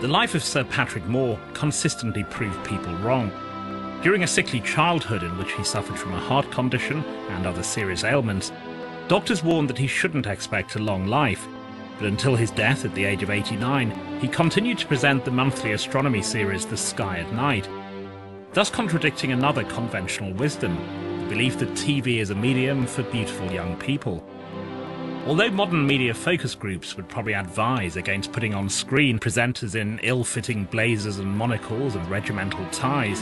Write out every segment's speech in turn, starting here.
The life of Sir Patrick Moore consistently proved people wrong. During a sickly childhood in which he suffered from a heart condition and other serious ailments, doctors warned that he shouldn't expect a long life. But until his death at the age of 89, he continued to present the monthly astronomy series The Sky at Night, thus contradicting another conventional wisdom, the belief that TV is a medium for beautiful young people. Although modern media focus groups would probably advise against putting on screen presenters in ill-fitting blazers and monocles and regimental ties,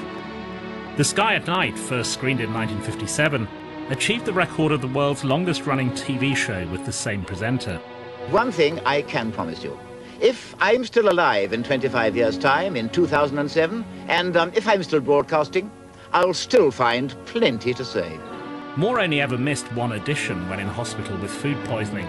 The Sky at Night, first screened in 1957, achieved the record of the world's longest-running TV show with the same presenter. One thing I can promise you. If I'm still alive in 25 years' time, in 2007, and if I'm still broadcasting, I'll still find plenty to say. Moore only ever missed one edition when in hospital with food poisoning.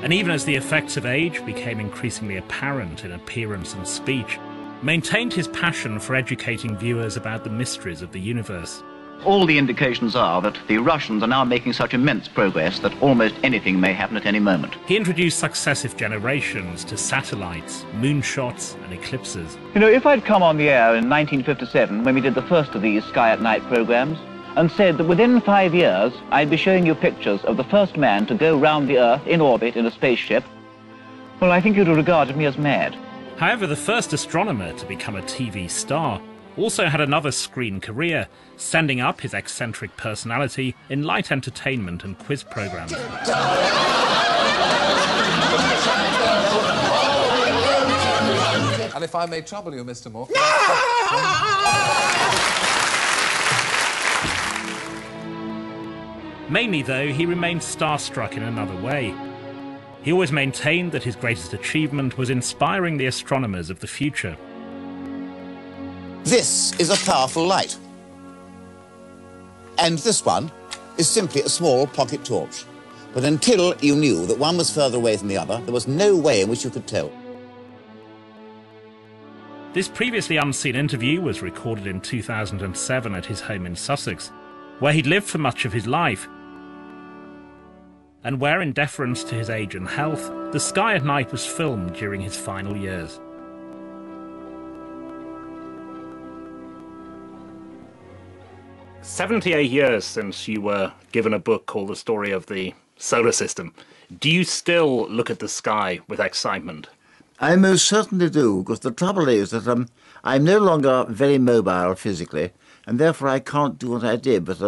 And even as the effects of age became increasingly apparent in appearance and speech, maintained his passion for educating viewers about the mysteries of the universe. All the indications are that the Russians are now making such immense progress that almost anything may happen at any moment. He introduced successive generations to satellites, moonshots and eclipses. You know, if I'd come on the air in 1957 when we did the first of these Sky at Night programs and said that within 5 years I'd be showing you pictures of the first man to go round the Earth in orbit in a spaceship, well, I think you'd have regarded me as mad. However, the first astronomer to become a TV star also had another screen career, standing up his eccentric personality in light entertainment and quiz programs. And if I may trouble you, Mr. Moore... Mainly, though, he remained starstruck in another way. He always maintained that his greatest achievement was inspiring the astronomers of the future. This is a powerful light. And this one is simply a small pocket torch. But until you knew that one was further away than the other, there was no way in which you could tell. This previously unseen interview was recorded in 2007 at his home in Sussex, where he'd lived for much of his life, and where, in deference to his age and health, The Sky at Night was filmed during his final years. "78 years since you were given a book called The Story of the Solar System. Do you still look at the sky with excitement?" I most certainly do, because the trouble is that I'm no longer very mobile physically, and therefore I can't do what I did. But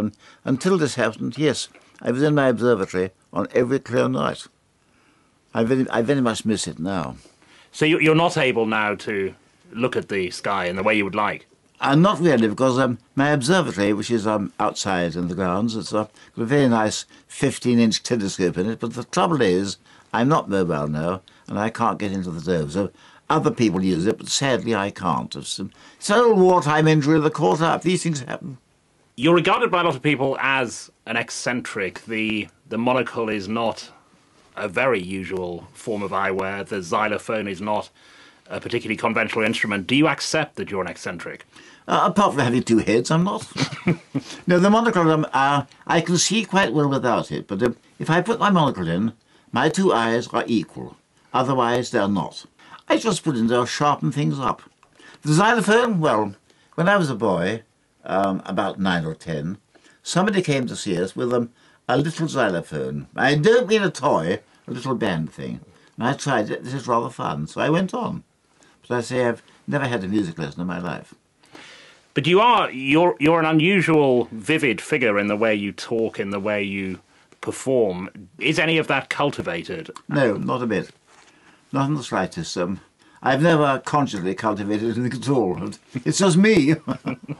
until this happened, yes, I was in my observatory on every clear night. I very much miss it now. So you're not able now to look at the sky in the way you would like? Not really, because my observatory, which is outside in the grounds, it's got a very nice 15-inch telescope in it, but the trouble is I'm not mobile now, and I can't get into the dome. So other people use it, but sadly I can't. It's an old wartime injury that caught up. These things happen. You're regarded by a lot of people as an eccentric. The monocle is not a very usual form of eyewear. The xylophone is not a particularly conventional instrument. Do you accept that you're an eccentric? Apart from having two heads, I'm not. No, the monocle, I can see quite well without it, but if I put my monocle in, my two eyes are equal. Otherwise, they're not. I just put in there to sharpen things up. The xylophone, well, when I was a boy, about 9 or 10, somebody came to see us with a little xylophone. I don't mean a toy, a little band thing. And I tried it. This is rather fun, so I went on. But I say I've never had a music lesson in my life. But you're an unusual, vivid figure in the way you talk, in the way you perform. Is any of that cultivated? No, not a bit. Not in the slightest. I've never consciously cultivated anything at all. It's just me.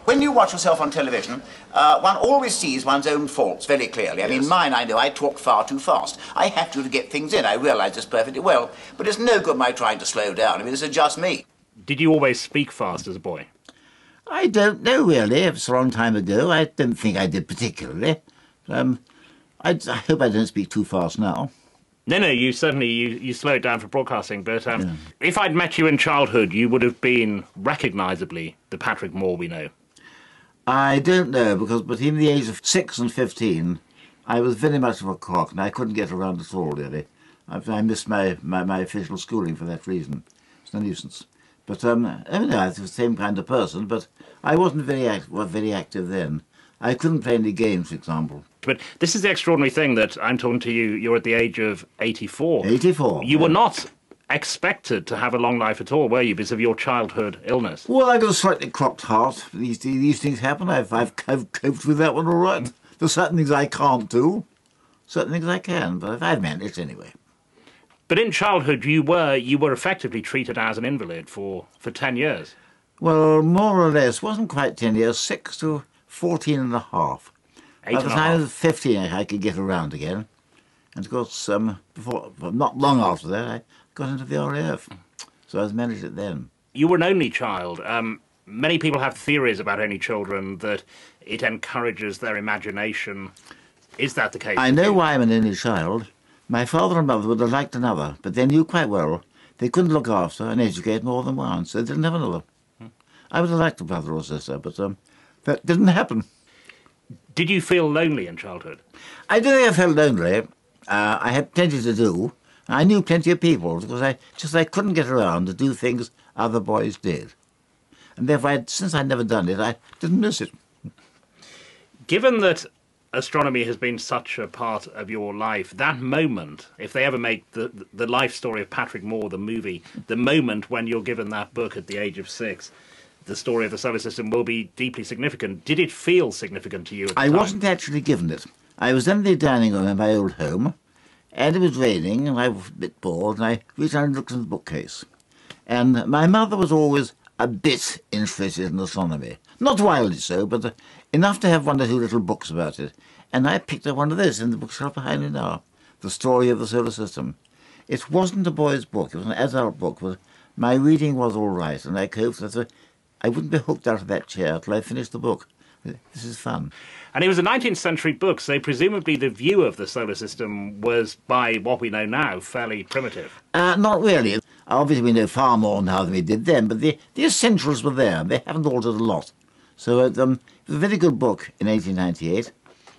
When you watch yourself on television, one always sees one's own faults very clearly. I mean, mine, I know, I talk far too fast. I have to get things in. I realise this perfectly well. But it's no good my trying to slow down. I mean, this is just me. Did you always speak fast as a boy? I don't know, really. It's a long time ago. I don't think I did particularly. I hope I don't speak too fast now. No, you certainly, you slowed down for broadcasting, but if I'd met you in childhood, you would have been recognisably the Patrick Moore we know. I don't know, because between the age of 6 and 15, I was very much of a cock, and I couldn't get around at all, really. I missed my official schooling for that reason. It's a nuisance. But I mean, I was the same kind of person, but I wasn't very active then. I couldn't play any games, for example. But this is the extraordinary thing that I'm talking to you. You're at the age of 84. 84. You were not expected to have a long life at all, were you, because of your childhood illness? Well, I got a slightly cropped heart. These things happen. I've coped with that one all right. There's certain things I can't do, certain things I can, but I've managed anyway. But in childhood, you were effectively treated as an invalid for 10 years. Well, more or less, wasn't quite 10 years, 6 to 14 and a half. By the time I was 15, I could get around again. And of course, not long after that, I got into the RAF. So I managed it then. You were an only child. Many people have theories about only children that it encourages their imagination. Is that the case? I know why I'm an only child. My father and mother would have liked another, but they knew quite well they couldn't look after and educate more than one, so they didn't have another. I would have liked a brother or sister, but that didn't happen. Did you feel lonely in childhood? I do think I felt lonely. I had plenty to do. I knew plenty of people because I couldn't get around to do things other boys did. And therefore, since I'd never done it, I didn't miss it. Given that astronomy has been such a part of your life, that moment, if they ever make the life story of Patrick Moore, the movie, the moment when you're given that book at the age of 6, the story of the solar system will be deeply significant. Did it feel significant to you at the time? I wasn't actually given it. I was in the dining room in my old home, and it was raining, and I was a bit bored, and I reached out and looked in the bookcase. And my mother was always a bit interested in astronomy. Not wildly so, but enough to have one or two little books about it. And I picked up one of those in the bookshelf behind me now, The Story of the Solar System. It wasn't a boy's book, it was an adult book, but my reading was all right, and I hoped that I wouldn't be hooked out of that chair till I finished the book. This is fun. And it was a 19th century book, so presumably the view of the solar system was, by what we know now, fairly primitive. Not really. Obviously we know far more now than we did then, but the essentials were there. They haven't altered a lot. So it was a very good book in 1898.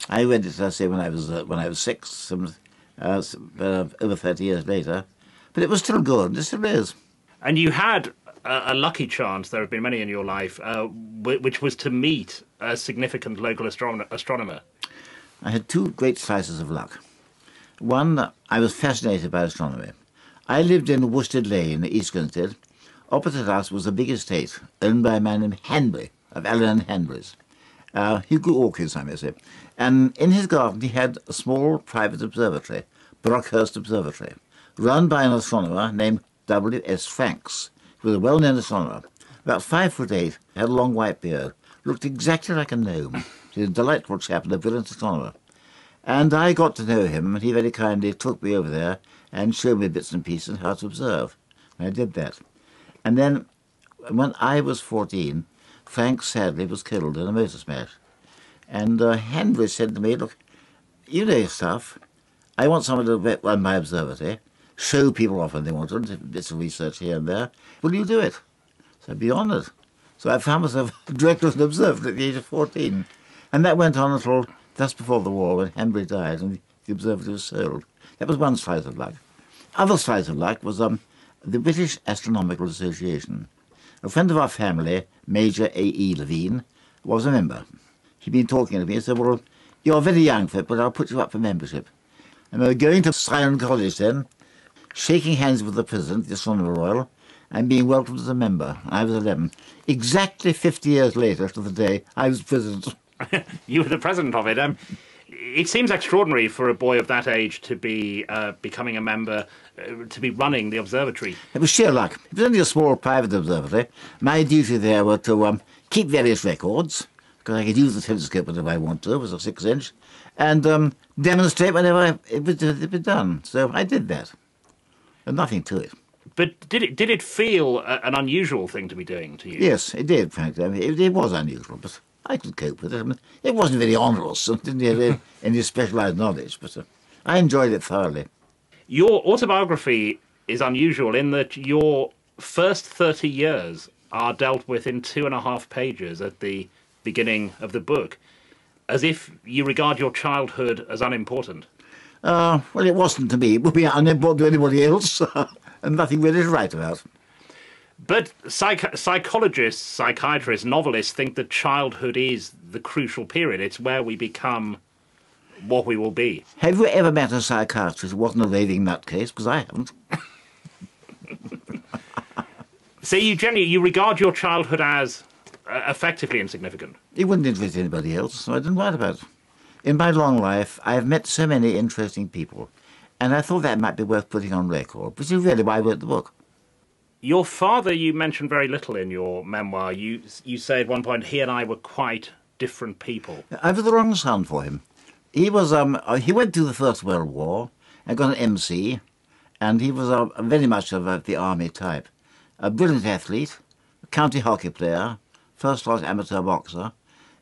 I read it, I say, when I was 6, over 30 years later. But it was still good. It still is. And you had a lucky chance, there have been many in your life, which was to meet a significant local astronomer. I had two great slices of luck. One, I was fascinated by astronomy. I lived in Worsted Lane, East Grinstead. Opposite us was a big estate owned by a man named Hanbury, of Allen and Hanbury's. He grew orchids, I may say. And in his garden he had a small private observatory, Brockhurst Observatory, run by an astronomer named W.S. Franks. He was a well-known astronomer, about 5'8", had a long white beard, looked exactly like a gnome. He was a delightful chap and a brilliant astronomer. And I got to know him, and he very kindly took me over there and showed me bits and pieces how to observe. And I did that. And then, when I was 14, Frank sadly was killed in a motor smash. And Henry said to me, look, you know your stuff. I want someone to run my observatory, show people off when they wanted, bits of research here and there. Will you do it? So I'd be honoured. So I found myself director of an observatory at the age of 14. And that went on until just before the war, when Henry died and the observatory was sold. That was one slice of luck. Other slice of luck was the British Astronomical Association. A friend of our family, Major A.E. Levine, was a member. He'd been talking to me and said, well, you're very young for it, but I'll put you up for membership. And we were going to Sion College then, shaking hands with the president, the Astronomer Royal, and being welcomed as a member. I was 11. Exactly 50 years later to the day, I was president. You were the president of it. It seems extraordinary for a boy of that age to be becoming a member, to be running the observatory. It was sheer luck. It was only a small private observatory. My duty there was to keep various records, because I could use the telescope whenever I want to. It was a 6-inch, and demonstrate whenever it was done. So I did that. There's nothing to it. But did it feel an unusual thing to be doing to you? Yes, it did, frankly. I mean, it was unusual, but I could cope with it. I mean, it wasn't very onerous, and didn't have any specialised knowledge, but I enjoyed it thoroughly. Your autobiography is unusual in that your first 30 years are dealt with in 2.5 pages at the beginning of the book, as if you regard your childhood as unimportant. Well, it wasn't to me. It would be unimportant to anybody else, and nothing really to write about. But psychologists, psychiatrists, novelists think that childhood is the crucial period. It's where we become what we will be. Have you ever met a psychiatrist who wasn't a raving nutcase? Because I haven't. So you regard your childhood as effectively insignificant? It wouldn't interest anybody else, so I didn't write about it. In my long life, I've met so many interesting people, and I thought that might be worth putting on record, which is really why I wrote the book. Your father, you mentioned very little in your memoir. You say at one point, he and I were quite different people. I was the wrong son for him. He was he went through the First World War and got an MC, and he was very much of the army type. A brilliant athlete, a county hockey player, first-class amateur boxer,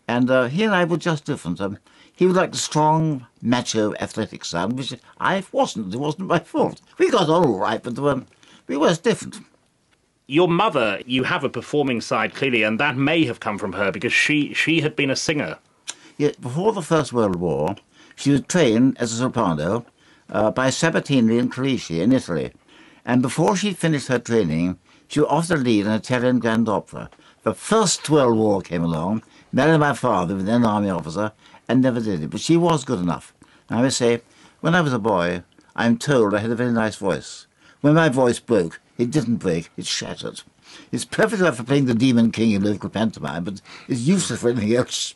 and he and I were just different. He was like the strong, macho, athletic son, which I wasn't. It wasn't my fault. We got on all right, but we were different. Your mother, you have a performing side, clearly, and that may have come from her, because she had been a singer. Yeah, before the First World War, she was trained as a soprano by Sabatini and Carisi in Italy. And before she finished her training, she was offered to lead an Italian grand opera. The First World War came along, married my father, was then an army officer, and never did it. But she was good enough. And I must say, when I was a boy, I'm told I had a very nice voice. When my voice broke, it didn't break, it shattered. It's perfect for playing the Demon King in local pantomime, but it's useless for anything else.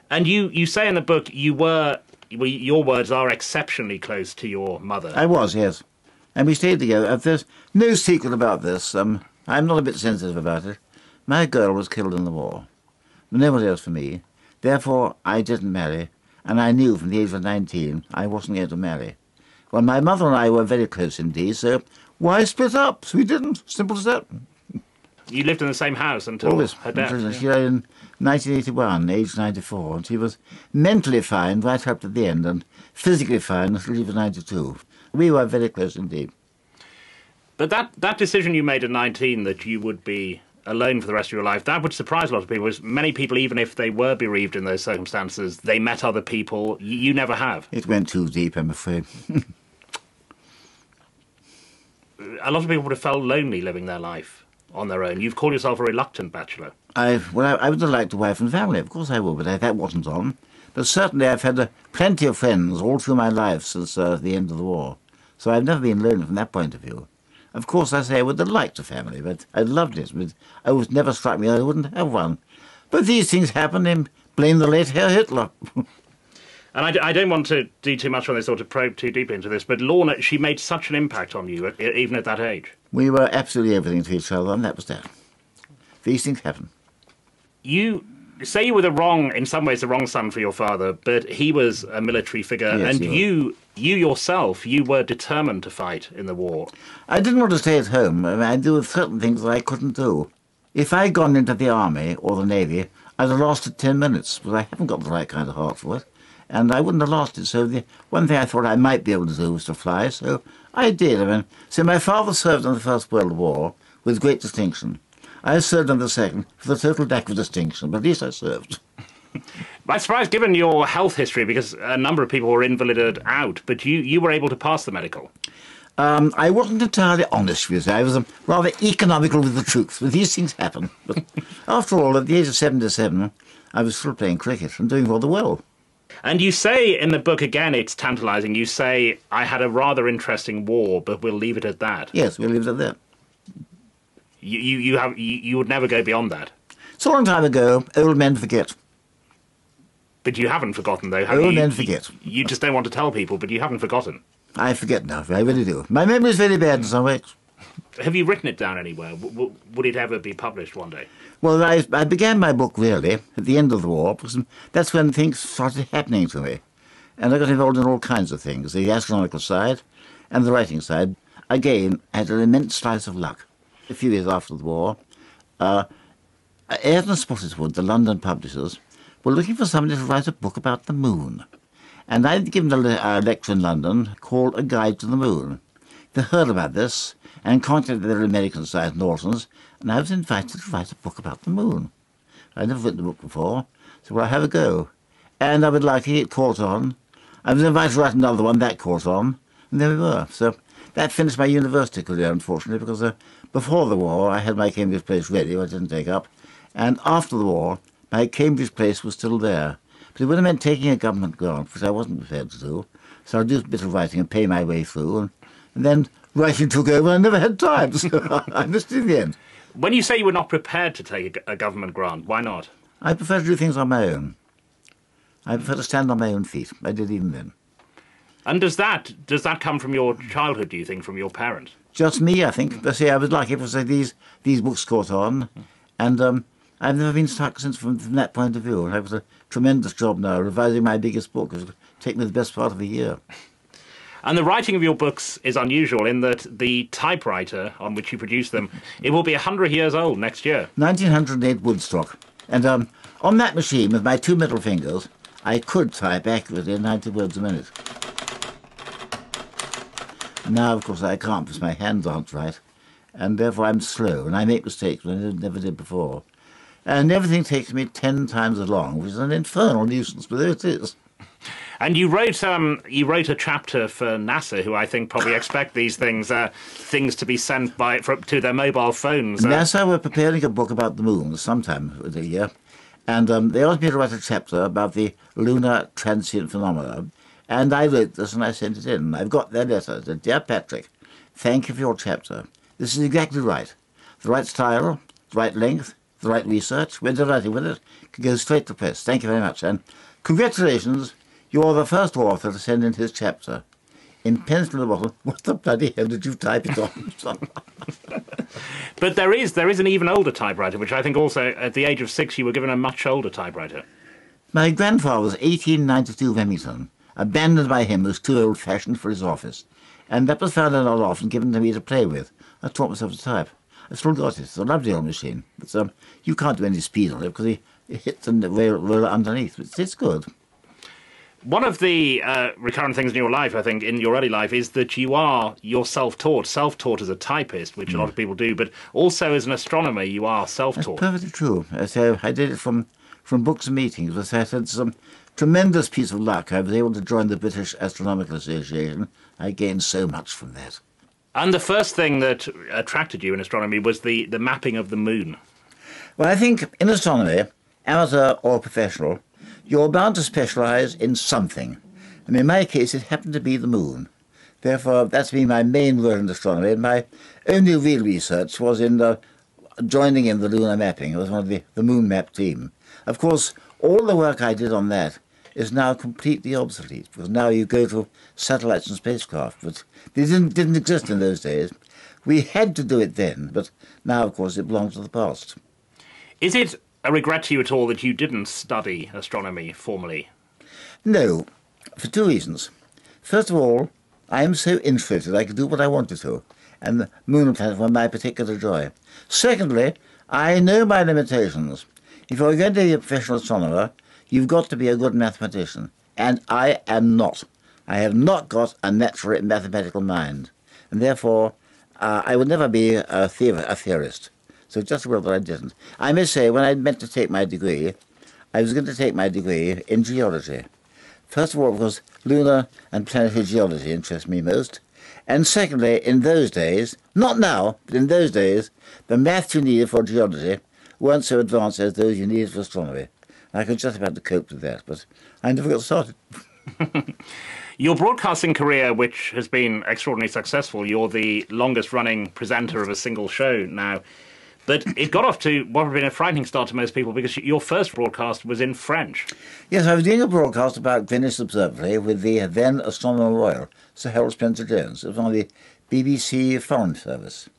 And you say in the book your words are exceptionally close to your mother. I was, yes. And we stayed together. There's no secret about this. I'm not a bit sensitive about it. My girl was killed in the war. Nobody else for me. Therefore, I didn't marry, and I knew from the age of 19 I wasn't going to marry. Well, my mother and I were very close indeed, so why split up? So we didn't. Simple as that. You lived in the same house until Always. her death? She died in 1981, aged 94, and she was mentally fine right up to the end, and physically fine until she was 92. We were very close indeed. But that decision you made at 19, that you would be alone for the rest of your life, that would surprise a lot of people. Many people, even if they were bereaved in those circumstances, they met other people. You never have. It went too deep, I'm afraid. A lot of people would have felt lonely living their life on their own. You've called yourself a reluctant bachelor. I would have liked a wife and family, of course I would, but that wasn't on. But certainly I've had plenty of friends all through my life since the end of the war. So I've never been lonely from that point of view. Of course, I say I would have liked a family, but I loved it. But it was never struck me I wouldn't have one. But these things happen, and blame the late Herr Hitler. And I don't want to do too much on this or to probe too deep into this, but Lorna, she made such an impact on you, even at that age. We were absolutely everything to each other, and that was that. These things happen. You say you were in some ways the wrong son for your father, but he was a military figure, yes, and you yourself, you were determined to fight in the war. I didn't want to stay at home. I mean, I do certain things that I couldn't do. If I'd gone into the army or the navy, I'd have lasted 10 minutes, but I haven't got the right kind of heart for it. And I wouldn't have lasted. So the one thing I thought I might be able to do was to fly, so I did. I mean, so my father served in the First World War with great distinction. I served in the Second for the total lack of distinction, but at least I served. I'm surprised, given your health history, because a number of people were invalided out, but you were able to pass the medical. I wasn't entirely honest with you. I was rather economical with the truth, but these things happen. But after all, at the age of 77, I was still playing cricket and doing rather well. And you say in the book, again, it's tantalising, you say, I had a rather interesting war, but we'll leave it at that. Yes, we'll leave it at that. You would never go beyond that. It's a long time ago. Old men forget. But you haven't forgotten, though, have you? Old men forget. You just don't want to tell people, but you haven't forgotten. I forget now. I really do. My memory is very bad in some ways. Have you written it down anywhere? Would it ever be published one day? Well, I began my book, really, at the end of the war, because that's when things started happening to me. And I got involved in all kinds of things, the astronomical side and the writing side. Again, I had an immense slice of luck. A few years after the war, Ayrton and Spottiswoode, the London publishers, were looking for somebody to write a book about the moon. And I'd given a lecture in London called A Guide to the Moon. They heard about this and contacted their American side, Lawson's, and I was invited to write a book about the moon. I'd never written a book before, so well, I'll have a go. And I was lucky, it caught on. I was invited to write another one, that caught on, and there we were. So that finished my university career, unfortunately, because before the war I had my Cambridge place ready, which I didn't take up, and after the war my Cambridge place was still there. But it would have meant taking a government grant, which I wasn't prepared to do, so I'd do a bit of writing and pay my way through, and then writing took over and I never had time, so I missed it in the end. When you say you were not prepared to take a government grant, why not? I prefer to do things on my own. I prefer to stand on my own feet. I did even then. And does that come from your childhood, do you think, from your parents? Just me, I think. But see, I was lucky because these books caught on, and I've never been stuck since from that point of view. I have a tremendous job now, revising my biggest book. It's taken me the best part of a year. And the writing of your books is unusual in that the typewriter on which you produce them, it will be 100 years old next year. 1908 Woodstock. And on that machine, with my two middle fingers, I could type accurately 90 words a minute. Now, of course, I can't because my hands aren't right, and therefore I'm slow, and I make mistakes that I never did before. And everything takes me 10 times as long, which is an infernal nuisance, but there it is. And you wrote a chapter for NASA, who I think probably expect these things to be sent to their mobile phones. NASA were preparing a book about the moon sometime of the year, and they asked me to write a chapter about the lunar transient phenomena. And I wrote this and I sent it in. I've got their letter. It said, "Dear Patrick, thank you for your chapter. This is exactly right. The right style, the right length, the right research. When you're writing with it, can go straight to press. Thank you very much. And congratulations, you're the first author to send in his chapter. In pencil in the bottle, what the bloody hell did you type it on?" But there is an even older typewriter, which I think also, at the age of 6, you were given a much older typewriter. My grandfather's 1892 Remington, abandoned by him as too old-fashioned for his office, and that was found in our loft and given to me to play with. I taught myself to type. I still got it. It's a lovely old machine. But you can't do any speed on it because it hits the roller underneath. It's good. One of the recurrent things in your life, I think, in your early life, is that you're self-taught as a typist, which a lot of people do, but also as an astronomer, you are self-taught. That's perfectly true. So I did it from books and meetings. But I had some tremendous piece of luck. I was able to join the British Astronomical Association. I gained so much from that. And the first thing that attracted you in astronomy was the mapping of the moon. Well, I think in astronomy, amateur or professional, you're bound to specialise in something. And in my case, it happened to be the moon. Therefore, that's been my main role in astronomy. And my only real research was in joining in the lunar mapping. I was one of the moon map team. Of course, all the work I did on that is now completely obsolete, because now you go to satellites and spacecraft, but they didn't exist in those days. We had to do it then, but now, of course, it belongs to the past. Is it a regret to you at all that you didn't study astronomy formally? No, for two reasons. First of all, I am so interested I could do what I wanted to, and the moon and planets were my particular joy. Secondly, I know my limitations. If you're going to be a professional astronomer, you've got to be a good mathematician, and I am not. I have not got a natural mathematical mind, and therefore I would never be a theorist. So just well that I didn't. I may say, when I meant to take my degree, I was going to take my degree in geology. First of all, because lunar and planetary geology interests me most. And secondly, in those days, not now, but in those days, the maths you needed for geology weren't so advanced as those you needed for astronomy. I could just about to cope with that, but I never got started. Your broadcasting career, which has been extraordinarily successful, you're the longest-running presenter of a single show now. But it got off to what would have been a frightening start to most people, because your first broadcast was in French. Yes, I was doing a broadcast about Greenwich Observatory with the then Astronomer Royal, Sir Harold Spencer-Jones. It was on the BBC Foreign Service.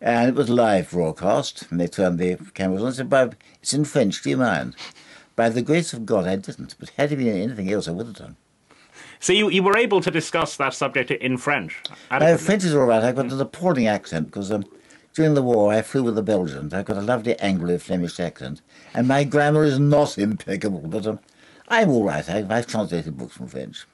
And it was a live broadcast, and they turned the cameras on and said, "It's in French, do you mind?" By the grace of God, I didn't, but had it been anything else, I would have done. So you were able to discuss that subject in French? French is all right. I've got an appalling accent, because during the war I flew with the Belgians. I've got a lovely Anglo-Flemish accent, and my grammar is not impeccable, but I'm all right. I've translated books from French.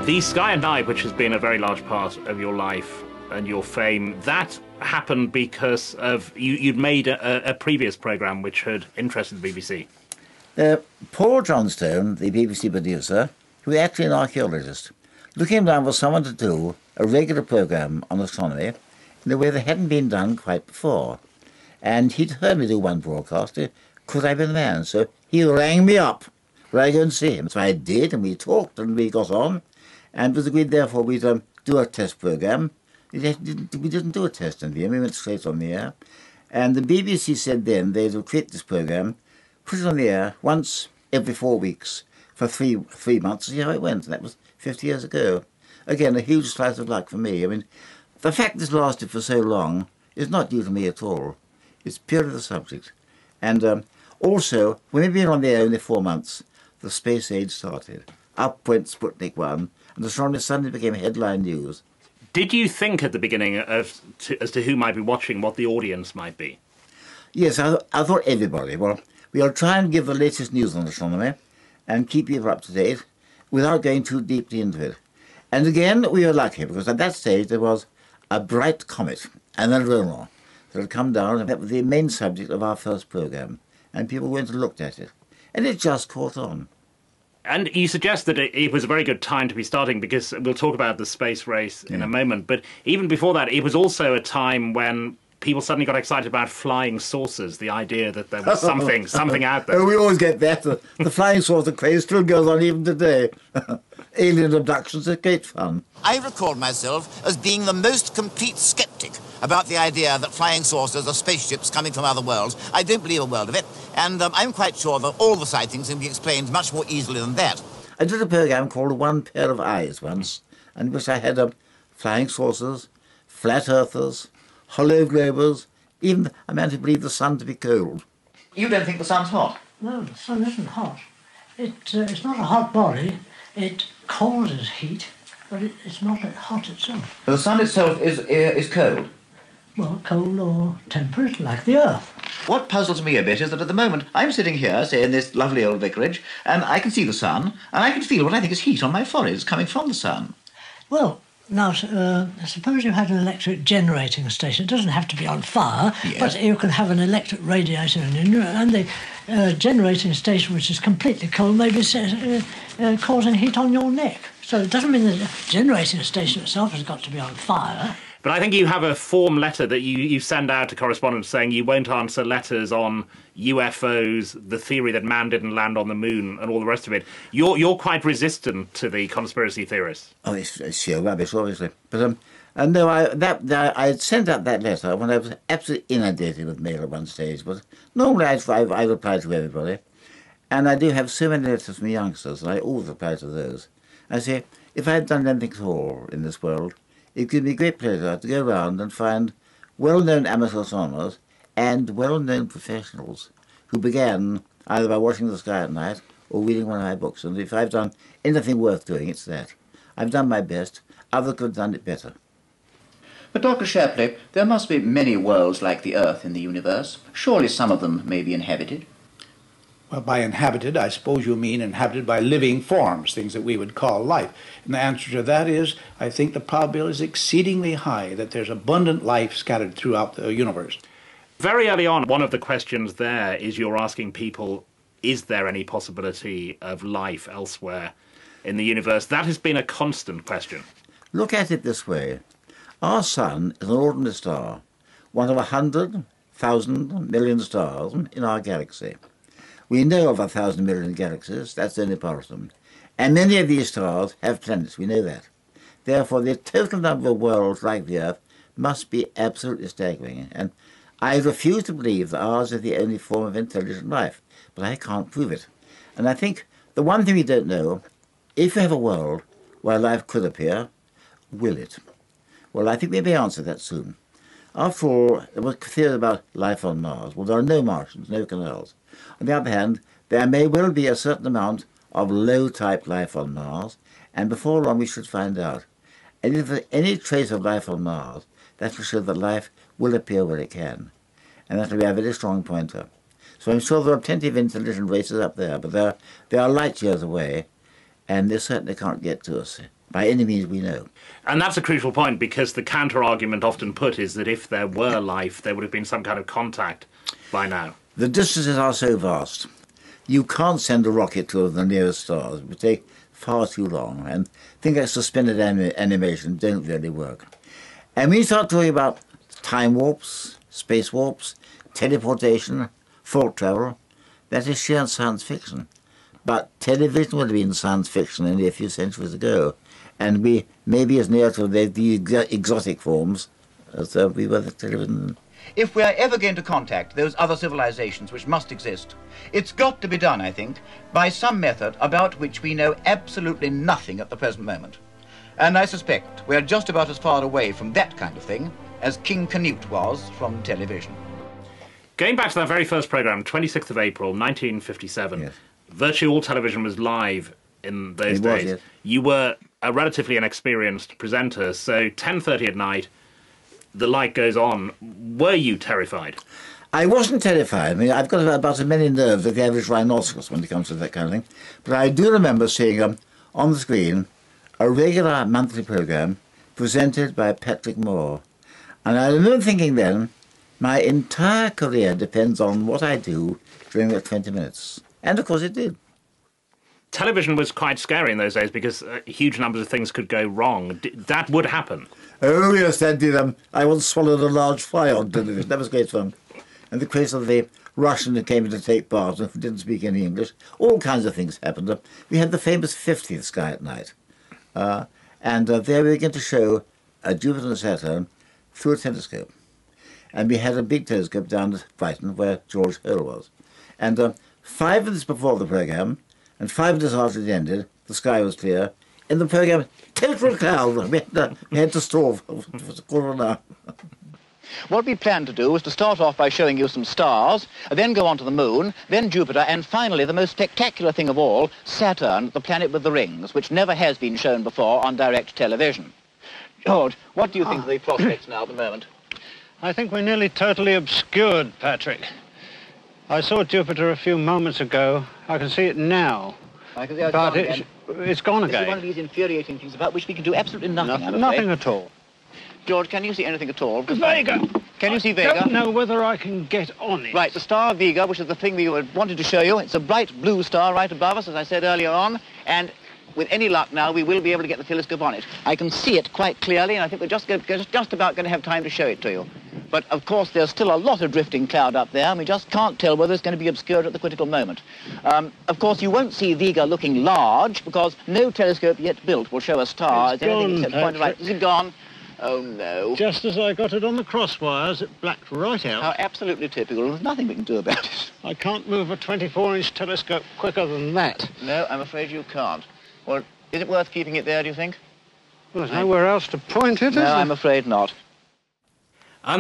The Sky at Night, which has been a very large part of your life and your fame, that happened because of you'd made a previous programme which had interested the BBC. Paul Johnstone, the BBC producer, who was actually an archaeologist, looking around for someone to do a regular programme on astronomy in a way that hadn't been done quite before. And he'd heard me do one broadcast. Could I be the man? So he rang me up. Would I go and see him? So I did, and we talked, and we got on. And it was agreed, therefore, we'd do a test programme. We didn't do a test in the air. We went straight on the air. And the BBC said then they'd create this programme, put it on the air once every 4 weeks for three months, and see how it went. And that was 50 years ago. Again, a huge slice of luck for me. I mean, the fact this lasted for so long is not due to me at all. It's purely the subject. And also, when we'd been on the air only 4 months, the space age started. Up went Sputnik 1, and the astronomy suddenly became headline news. Did you think at the beginning as to who might be watching, what the audience might be? Yes, I thought everybody. Well, we'll try and give the latest news on astronomy and keep people up to date without going too deeply into it. And again, we were lucky, because at that stage there was a bright comet, an Andromeda, that had come down, and that was the main subject of our first programme. And people went and looked at it. And it just caught on. And you suggest that it was a very good time to be starting, because we'll talk about the space race in a moment. But even before that, it was also a time when people suddenly got excited about flying saucers, the idea that there was something out there. Oh, we always get better. The flying saucer craze still goes on even today. Alien abductions are great fun. I record myself as being the most complete sceptic about the idea that flying saucers are spaceships coming from other worlds. I don't believe a word of it, and I'm quite sure that all the sightings can be explained much more easily than that. I did a programme called One Pair of Eyes once, in which I had flying saucers, flat earthers, hollow globers, even a man who believed the sun to be cold. You don't think the sun's hot? No, the sun isn't hot. It's not a hot body. It causes heat, but it's not hot itself. The sun itself is cold. Well, cold or temperate, like the Earth. What puzzles me a bit is that at the moment I'm sitting here, say, in this lovely old vicarage, and I can see the sun, and I can feel what I think is heat on my forehead coming from the sun. Well, now, suppose you had an electric generating station. It doesn't have to be on fire, Yes. but you can have an electric radiator and the generating station, which is completely cold, may be causing heat on your neck. So it doesn't mean the generating station itself has got to be on fire. But I think you have a form letter that you send out to correspondents saying you won't answer letters on UFOs, the theory that man didn't land on the moon, and all the rest of it. You're quite resistant to the conspiracy theorists. Oh, it's sheer rubbish, obviously. But no, I sent out that letter when I was absolutely inundated with mail at one stage. But normally I reply to everybody, and I do have so many letters from youngsters, and I always reply to those. I say, if I had done anything at all in this world, it would be a great pleasure to go around and find well-known amateur astronomers and well-known professionals who began either by watching the sky at night or reading one of my books. And if I've done anything worth doing, it's that. I've done my best. Others could have done it better. But Dr. Shapley, there must be many worlds like the Earth in the universe. Surely some of them may be inhabited. Well, by inhabited, I suppose you mean inhabited by living forms, things that we would call life. And the answer to that is, I think the probability is exceedingly high that there's abundant life scattered throughout the universe. Very early on, one of the questions there is you're asking people, is there any possibility of life elsewhere in the universe? That has been a constant question. Look at it this way. Our sun is an ordinary star, one of 100,000 million stars in our galaxy. We know of 1,000 million galaxies, that's only part of them. And many of these stars have planets, we know that. Therefore, the total number of worlds like the Earth must be absolutely staggering. And I refuse to believe that ours is the only form of intelligent life, but I can't prove it. And I think the one thing we don't know, if we have a world where life could appear, will it? Well, I think we may answer that soon. After all, there was theory about life on Mars. Well, there are no Martians, no canals. On the other hand, there may well be a certain amount of low-type life on Mars, and before long we should find out. And if there's any trace of life on Mars, that will show that life will appear where it can. And that will be a very strong pointer. So I'm sure there are plenty of intelligent races up there, but they are light years away, and they certainly can't get to us by any means we know. And that's a crucial point, because the counter-argument often put is that if there were life, there would have been some kind of contact by now. The distances are so vast. You can't send a rocket to the nearest stars. It would take far too long, and things like suspended animation don't really work. And when you start talking about time warps, space warps, teleportation, thought travel, that is sheer science fiction. But television would have been science fiction only a few centuries ago, and we may be as near to the exotic forms as we were the television. If we are ever going to contact those other civilizations which must exist, it's got to be done, I think, by some method about which we know absolutely nothing at the present moment. And I suspect we're just about as far away from that kind of thing as King Canute was from television. Going back to that very first programme, 26th of April, 1957, yes. Virtually all television was live in those days. Yes. You were a relatively inexperienced presenter, so 10:30 at night, the light goes on. Were you terrified? I wasn't terrified. I mean, I've got about as many nerves as the average rhinoceros when it comes to that kind of thing. But I do remember seeing on the screen a regular monthly programme presented by Patrick Moore. And I remember thinking then, my entire career depends on what I do during that 20 minutes. And of course it did. Television was quite scary in those days because huge numbers of things could go wrong. That would happen. Oh yes, that did. I once swallowed a large fly on television. That was great fun. And the case of the Russian who came in to take part and who didn't speak any English. All kinds of things happened. We had the famous 50th Sky at Night. And there we were going to show Jupiter and Saturn through a telescope. And we had a big telescope down at Brighton where George Hurl was. And 5 minutes before the programme, and 5 minutes after it ended, the sky was clear. In the programme, total cloud. We had to store for a quarter of an hour. What we planned to do was to start off by showing you some stars, then go on to the moon, then Jupiter, and finally, the most spectacular thing of all, Saturn, the planet with the rings, which never has been shown before on direct television. George, what do you think of the prospects now at the moment? I think we're nearly totally obscured, Patrick. I saw Jupiter a few moments ago. I can see it now. I can see but it's gone This again. is one of these infuriating things about which we can do absolutely nothing. Nothing at all. George, can you see anything at all? Vega! Can you see I Vega? don't know whether I can get on it. Right, the star Vega, which is the thing we wanted to show you. It's a bright blue star right above us, as I said earlier on, and with any luck now, we will be able to get the telescope on it. I can see it quite clearly, and I think we're just about going to have time to show it to you. But, of course, there's still a lot of drifting cloud up there, and we just can't tell whether it's going to be obscured at the critical moment. Of course, you won't see Vega looking large, because no telescope yet built will show a star. It's gone, except the point of light. Is it gone? Oh, no. Just as I got it on the crosswires, it blacked right out. How absolutely typical. There's nothing we can do about it. I can't move a 24-inch telescope quicker than that. No, I'm afraid you can't. Well, is it worth keeping it there, do you think? Well, there's nowhere else to point it, is No, there? I'm afraid not.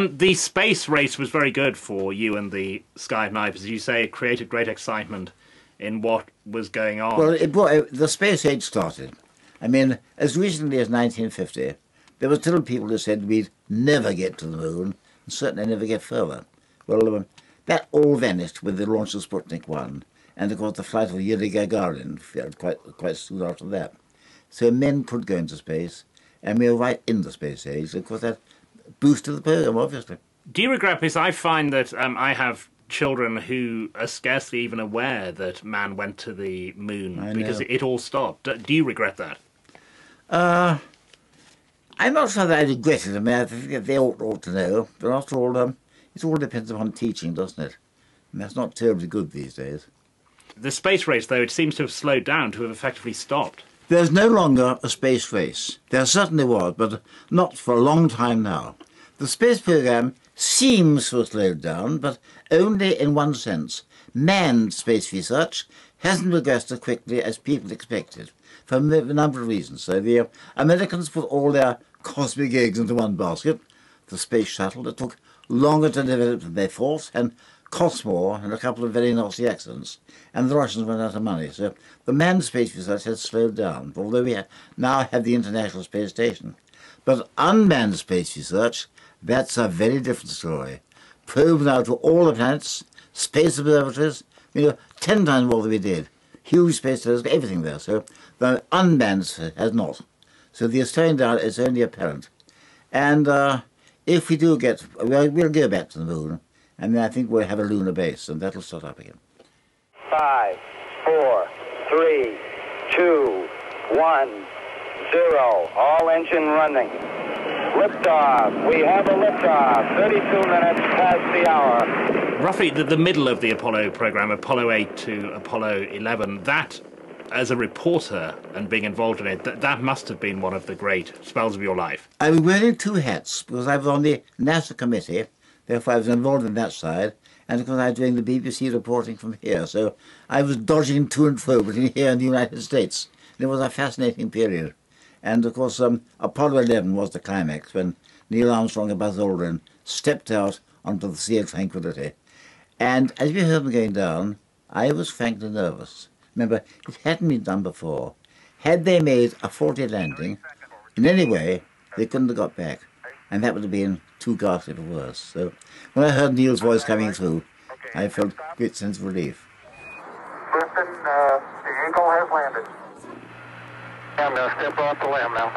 The space race was very good for you and the Sky at Night. As you say, it created great excitement in what was going on. Well, the space age started. I mean, as recently as 1950, there were still people who said we'd never get to the moon, and certainly never get further. Well, that all vanished with the launch of Sputnik 1, and of course the flight of Yuri Gagarin quite soon after that. So men could go into space, and we were right in the space age. Of course, that boosted the program, obviously. Do you regret this? I find that I have children who are scarcely even aware that man went to the moon because it all stopped. Do you regret that? I'm not sure that I regret it. I mean, I think they ought to know. But after all, it all depends upon teaching, doesn't it? And that's not terribly good these days. The space race, though, it seems to have slowed down, to have effectively stopped. There's no longer a space race. There certainly was, but not for a long time now. The space program seems to have slowed down, but only in one sense. Manned space research hasn't progressed as quickly as people expected, for a number of reasons. So the Americans put all their cosmic eggs into one basket, the space shuttle, that took longer to develop than they thought, and cost more, and a couple of very nasty accidents. And the Russians went out of money. So the manned space research has slowed down, although we now have the International Space Station. But unmanned space research, that's a very different story. Probe now to all the planets, space observatories, 10 times more than we did. Huge space telescope, everything there. So the unmanned has not. So the slowing down is only apparent. And if we do get, we'll go back to the moon, and then I think we'll have a lunar base, and that'll start up again. 5, 4, 3, 2, 1, 0. All engine running. Liftoff. We have a liftoff. 32 minutes past the hour. Roughly the middle of the Apollo program, Apollo 8 to Apollo 11, that, as a reporter and being involved in it, that must have been one of the great spells of your life. I was wearing two hats, because I was on the NASA committee, therefore I was involved in that side, and of course I was doing the BBC reporting from here, so I was dodging to and fro between here and the United States. It was a fascinating period. And of course Apollo 11 was the climax, when Neil Armstrong and Buzz Aldrin stepped out onto the Sea of Tranquility. And as we heard them going down, I was frankly nervous. Remember, it hadn't been done before. Had they made a faulty landing, in any way, they couldn't have got back. And that would have been too ghastly for worse. So when I heard Neil's voice coming through, I felt a great sense of relief. Houston, the Eagle has landed. I'm going to step off the limb now.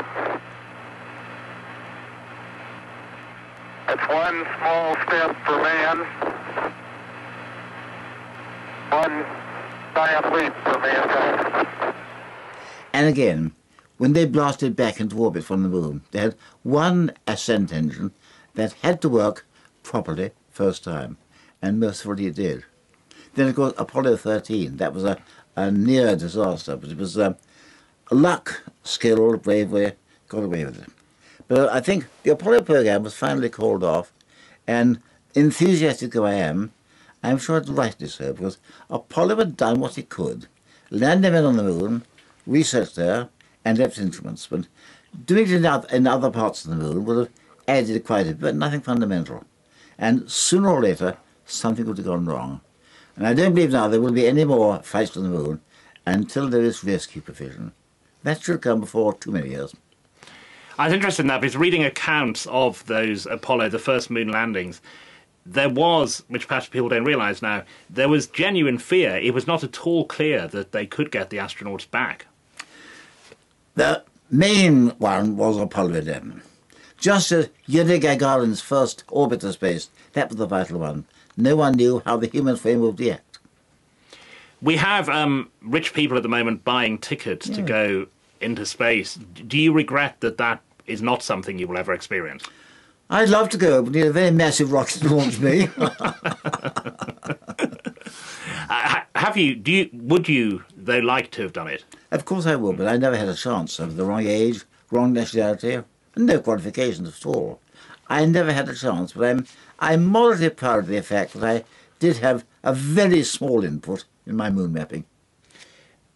It's one small step for man, one giant leap for mankind. And again, when they blasted back into orbit from the moon, they had one ascent engine that had to work properly first time, and mercifully it did. Then, of course, Apollo 13, that was a near disaster, but it was luck, skill, bravery, got away with it. But I think the Apollo program was finally called off, and enthusiastic though I am, I'm sure it's rightly so, because Apollo had done what he could, landed men on the moon, researched there, and left instruments. But doing it in other parts of the moon would have added quite a bit, but nothing fundamental. And sooner or later, something would have gone wrong. And I don't believe now there will be any more flights to the moon until there is rescue provision. That should come before too many years. I was interested in that because reading accounts of those Apollo, the first moon landings, there was, which perhaps people don't realise now, there was genuine fear. It was not at all clear that they could get the astronauts back. The main one was Apollo 11. Just as Yuri Gagarin's first orbit of space, that was the vital one. No one knew how the human frame would react. We have rich people at the moment buying tickets to go into space. Do you regret that that is not something you will ever experience? I'd love to go, but need a very massive rocket to launch me. Would you, though, like to have done it? Of course I would, but I never had a chance. I was the wrong age, wrong nationality, and no qualifications at all. I never had a chance, but I'm moderately proud of the fact that I did have a very small input in my moon mapping.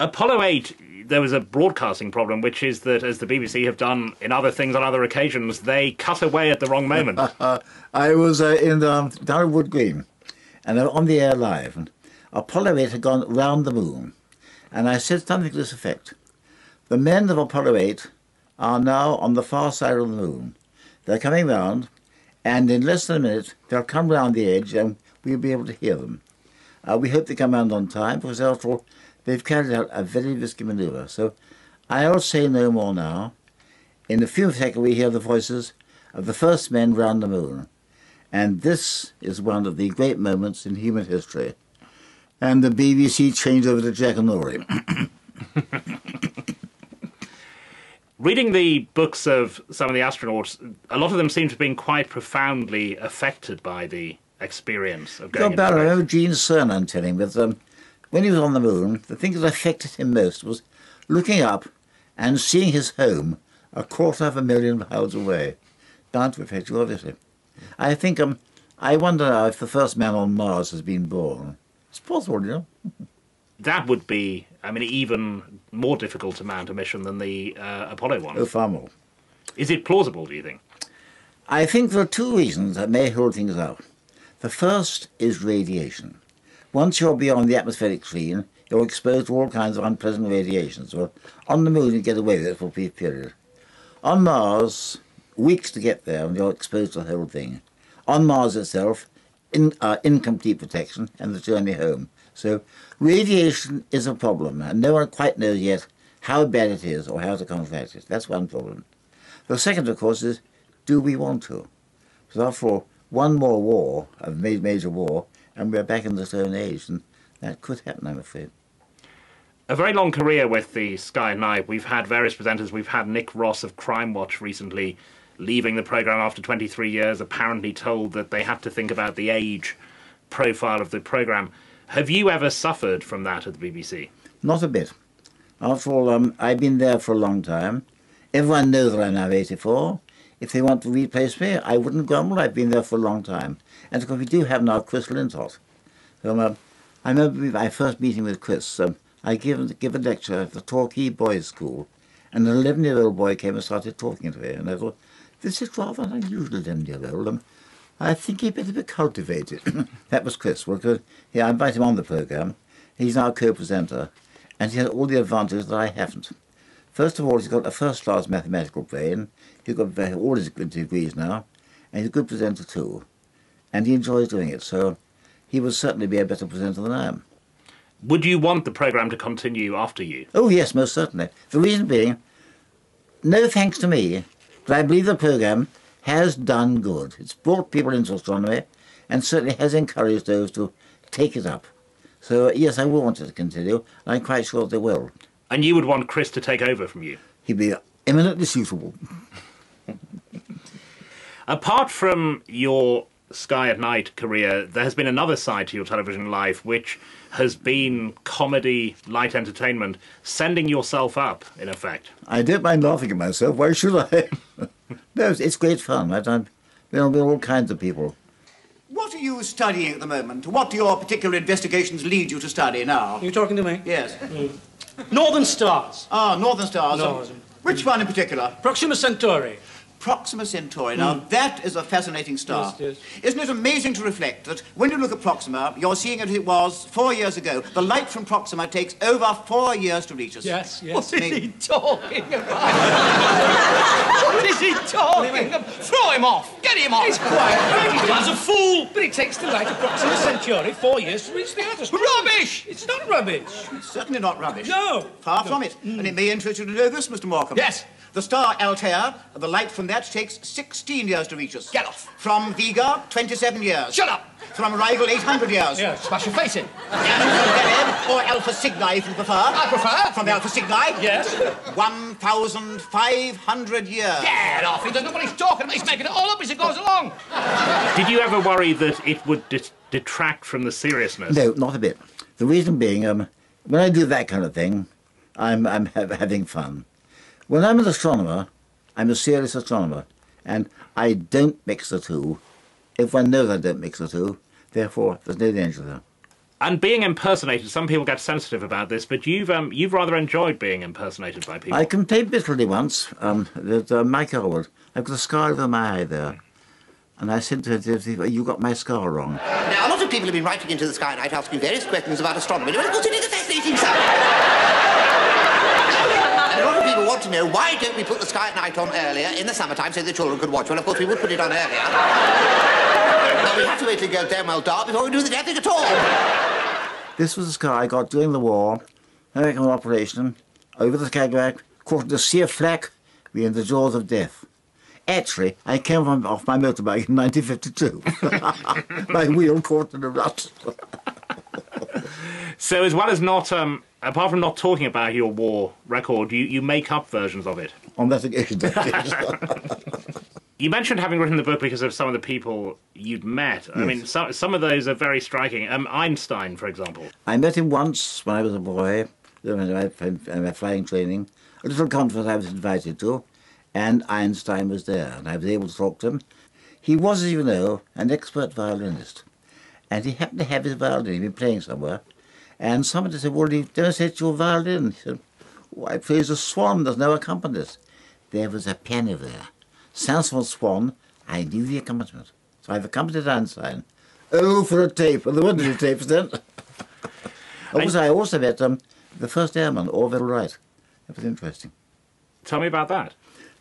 Apollo 8, there was a broadcasting problem, which is that, as the BBC have done in other things on other occasions, they cut away at the wrong moment. I was down at Wood Green, and on the air live, and Apollo 8 had gone round the moon, and I said something to this effect. The men of Apollo 8 are now on the far side of the moon. They're coming round, and in less than a minute, they'll come round the edge, and we'll be able to hear them. We hope they come round on time, because after all, they've carried out a very risky manoeuvre. So I'll say no more now. In a few seconds we hear the voices of the first men round the moon. And this is one of the great moments in human history. And the BBC changed over to Jack and Nori. Reading the books of some of the astronauts, a lot of them seem to have been quite profoundly affected by the experience of going into space. I remember Gene Cernan telling me that when he was on the moon, the thing that affected him most was looking up and seeing his home 250,000 miles away. Bound to affect you, obviously. I think, I wonder now if the first man on Mars has been born. It's possible, you know. That would be, even more difficult to mount a mission than the Apollo one. Oh, far more. Is it plausible, do you think? I think there are two reasons that may hold things up. The first is radiation. Once you're beyond the atmospheric screen, you're exposed to all kinds of unpleasant radiations. Well, on the moon, you get away with it for a brief period. On Mars, weeks to get there, and you're exposed to the whole thing. On Mars itself, incomplete protection, and the journey home. So radiation is a problem, and no one quite knows yet how bad it is or how to counteract it. That's one problem. The second, of course, is do we want to? Because after all, one more war, a major war, and we're back in the Stone Age, and that could happen, I'm afraid. A very long career with the Sky at Night. We've had various presenters. We've had Nick Ross of Crime Watch recently leaving the programme after 23 years, apparently told that they had to think about the age profile of the programme. Have you ever suffered from that at the BBC? Not a bit. After all, I've been there for a long time. Everyone knows that I'm now 84. If they want to replace me, I wouldn't grumble. I've been there for a long time. And of course, we do have now Chris Lintott. So, I remember my first meeting with Chris. I give a lecture at the Torquay Boys' School, and an 11-year-old boy came and started talking to me. And I thought, this is rather an unusual 11-year-old. I think he'd better be cultivated. That was Chris. Well, I invited him on the programme. He's now co-presenter, and he has all the advantages that I haven't. First of all, he's got a first-class mathematical brain. He's got all his good degrees now, and he's a good presenter too. And he enjoys doing it, so he would certainly be a better presenter than I am. Would you want the programme to continue after you? Oh, yes, most certainly. The reason being, no thanks to me, but I believe the programme has done good. It's brought people into astronomy and certainly has encouraged those to take it up. So, yes, I will want it to continue, and I'm quite sure they will. And you would want Chris to take over from you? He'd be eminently suitable. Apart from your Sky at Night career, there has been another side to your television life, which has been comedy, light entertainment, sending yourself up, in effect. I don't mind laughing at myself. Why should I? No, it's great fun. I've done with all kinds of people. What are you studying at the moment? What do your particular investigations lead you to study now? Are you talking to me? Yes. Northern stars. Ah, Northern Stars. Northern. Which one in particular? Proxima Centauri. Proxima Centauri. Now, that is a fascinating star. Yes, Isn't it amazing to reflect that when you look at Proxima, you're seeing it as it was 4 years ago. The light from Proxima takes over 4 years to reach us. Yes. What What is he talking about? What is he talking about? Throw him off. Get him off. He's quiet. He's a fool. But it takes the light of Proxima Centauri 4 years to reach the Earth. Rubbish! It's not rubbish. It's certainly not rubbish. No. Far from it. And it may interest you to know this, Mr. Morecambe. Yes. The star Altair, the light from that takes 16 years to reach us. Get off. From Vega, 27 years. Shut up. From Rigel, 800 years. Yeah, smash your face in. And from Deneb, or Alpha Cygni, if you prefer. I prefer. From Alpha Cygni. Yes. 1,500 years. Get off. He doesn't know what he's talking about. He's making it all up as he goes along. Did you ever worry that it would detract from the seriousness? No, not a bit. The reason being, when I do that kind of thing, I'm having fun. When I'm an astronomer, I'm a serious astronomer, and I don't mix the two. Everyone knows I don't mix the two, therefore there's no danger there. And being impersonated, some people get sensitive about this, but you've rather enjoyed being impersonated by people. I complained bitterly once that Mike Howard, I've got a scar over my eye there, and I said to him, you got my scar wrong. Now, a lot of people have been writing into the Sky at Night asking various questions about astronomy. Well, of course, it is a fascinating subject. And a lot of people want to know, why don't we put the Sky at Night on earlier in the summertime so the children could watch? Well, of course, we would put it on earlier. But we have to wait till it goes damn well dark before we do the damn thing at all. This was a scar I got during the war, American operation, over the Skagerrak, caught in the sea of flak, we in the jaws of death. Actually, I came off my motorbike in 1952. My wheel caught in a rut. So as well as not, apart from not talking about your war record, you make up versions of it? On that occasion, You mentioned having written the book because of some of the people you'd met. Yes. I mean, some of those are very striking. Einstein, for example. I met him once when I was a boy, in my flying training. A little conference I was invited to, and Einstein was there, and I was able to talk to him. He was, as you know, an expert violinist, and he happened to have his violin. He'd been playing somewhere, and somebody said, well, you demonstrate your violin. He said, oh, I play a swan, there's no accompanist. There was a piano there. Sanseville Swan, I knew the accompaniment. So I've accompanied Einstein. Oh, for a tape. Well, there weren't any tapes then. I also met the first airman, Orville Wright. That was interesting. Tell me about that.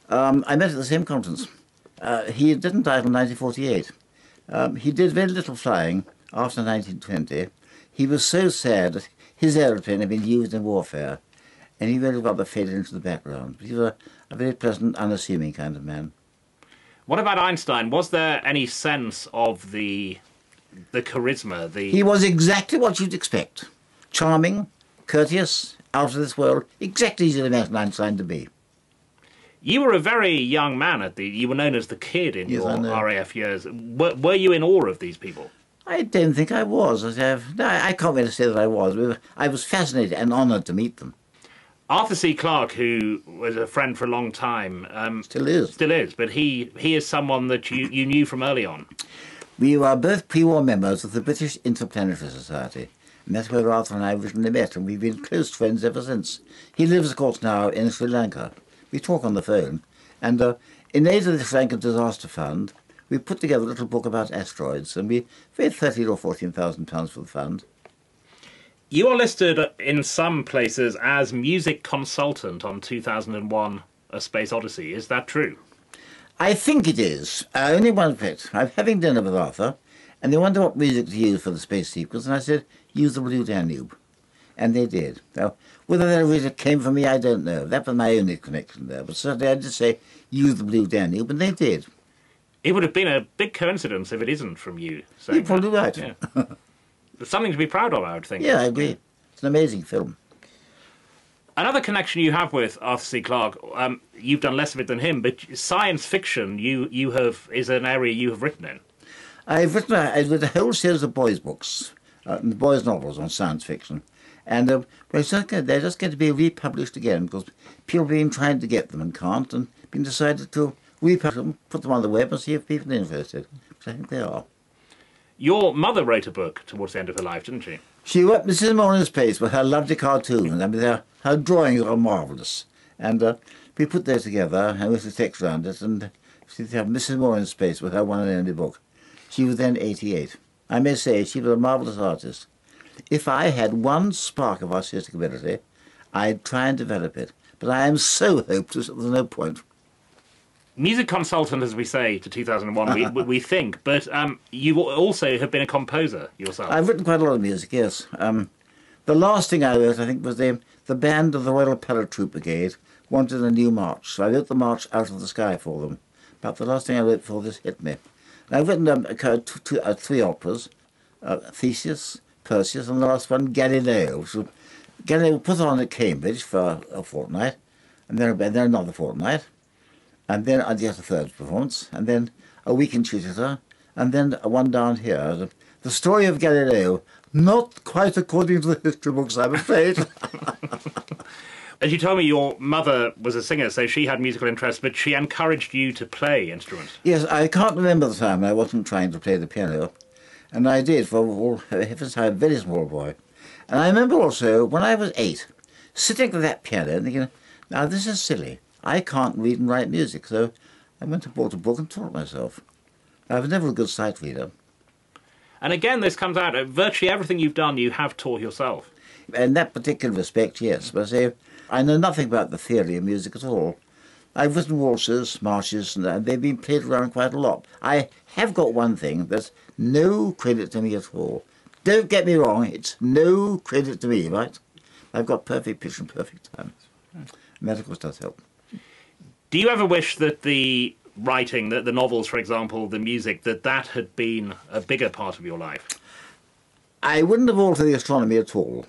I met at the same conference. He didn't die until 1948. He did very little flying after 1920. He was so sad that his aeroplane had been used in warfare. and he really rather faded into the background. But he was a very pleasant, unassuming kind of man. What about Einstein? Was there any sense of the charisma? He was exactly what you'd expect. Charming, courteous, out of this world, exactly as you'd imagine Einstein to be. You were a very young man you were known as the Kid in your RAF years. Were you in awe of these people? I don't think I was. I can't really say that I was. I was fascinated and honoured to meet them. Arthur C. Clarke, who was a friend for a long time... Still is, but he is someone that you knew from early on. We were both pre-war members of the British Interplanetary Society, and that's where Arthur and I originally met, and we've been close friends ever since. He lives, of course, now in Sri Lanka. We talk on the phone, and in aid of the Sri Lankan Disaster Fund, we put together a little book about asteroids, and we paid £13,000 or £14,000 for the fund. You are listed in some places as music consultant on 2001: A Space Odyssey. Is that true? I think it is. Only one bit. I'm having dinner with Arthur, and they wonder what music to use for the space sequence, and I said, use the Blue Danube. And they did. Now, whether that really came from me, I don't know. That was my only connection there. But certainly I did say, use the Blue Danube, and they did. It would have been a big coincidence if it isn't from you. You're probably right. Yeah. There's something to be proud of, I would think. Yeah, I agree. It's an amazing film. Another connection you have with Arthur C. Clarke, you've done less of it than him, but science fiction is an area you have written in. I've written a whole series of boys' books, boys' novels on science fiction. And they're just going to be republished again because people have been trying to get them and can't, and been decided to republish them, put them on the web and see if people are interested, which I think they are. Your mother wrote a book towards the end of her life, didn't she? She wrote Mrs. Moore Space with her lovely cartoons. I mean, her drawings are marvellous. And we put those together and with the text around it, and she had Mrs. Moore Space with her one and only book. She was then 88. I may say she was a marvellous artist. If I had one spark of artistic ability, I'd try and develop it. But I am so hopeless that there's no point. Music consultant, as we say, to 2001, we think, but you also have been a composer yourself. I've written quite a lot of music, yes. The last thing I wrote, I think, was the band of the Royal Appellate Troop Brigade wanted a new march, so I wrote the march Out of the Sky for them. But the last thing I wrote for this hit me. And I've written three operas, Theseus, Perseus, and the last one, Galileo. So Galileo put on at Cambridge for a fortnight, and then another fortnight, and then I did a third performance, and then a week in Chichester, and then one down here. The story of Galileo, not quite according to the history books, I'm afraid. As you told me, your mother was a singer, so she had musical interests, but she encouraged you to play instruments. Yes, I can't remember the time I wasn't trying to play the piano, and I did for heaven's sake, a very small boy. And I remember also, when I was 8, sitting at that piano and thinking, now this is silly. I can't read and write music, so I went and bought a book and taught myself. I was never a good sight reader. And again, this comes out, virtually everything you've done, you have taught yourself. In that particular respect, yes. But I say, I know nothing about the theory of music at all. I've written waltzes, marches, and they've been played around quite a lot. I have got one thing that's no credit to me at all. Don't get me wrong, it's no credit to me, right? I've got perfect pitch and perfect time. And that, of course, does help. Do you ever wish that the writing, the novels, for example, the music, that had been a bigger part of your life? I wouldn't have altered the astronomy at all.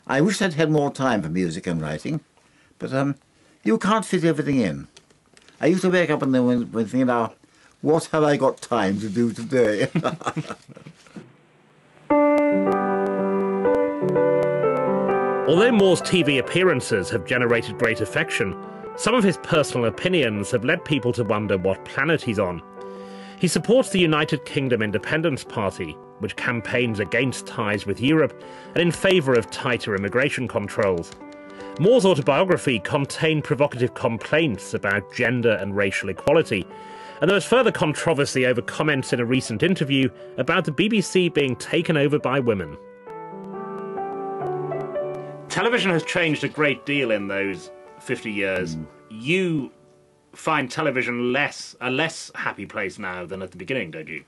I wish I'd had more time for music and writing, but you can't fit everything in. I used to wake up and then thinking, now, what have I got time to do today? Although Moore's TV appearances have generated great affection, some of his personal opinions have led people to wonder what planet he's on. He supports the United Kingdom Independence Party, which campaigns against ties with Europe and in favour of tighter immigration controls. Moore's autobiography contained provocative complaints about gender and racial equality, and there was further controversy over comments in a recent interview about the BBC being taken over by women. Television has changed a great deal in those 50 years. You find television a less happy place now than at the beginning, don't you?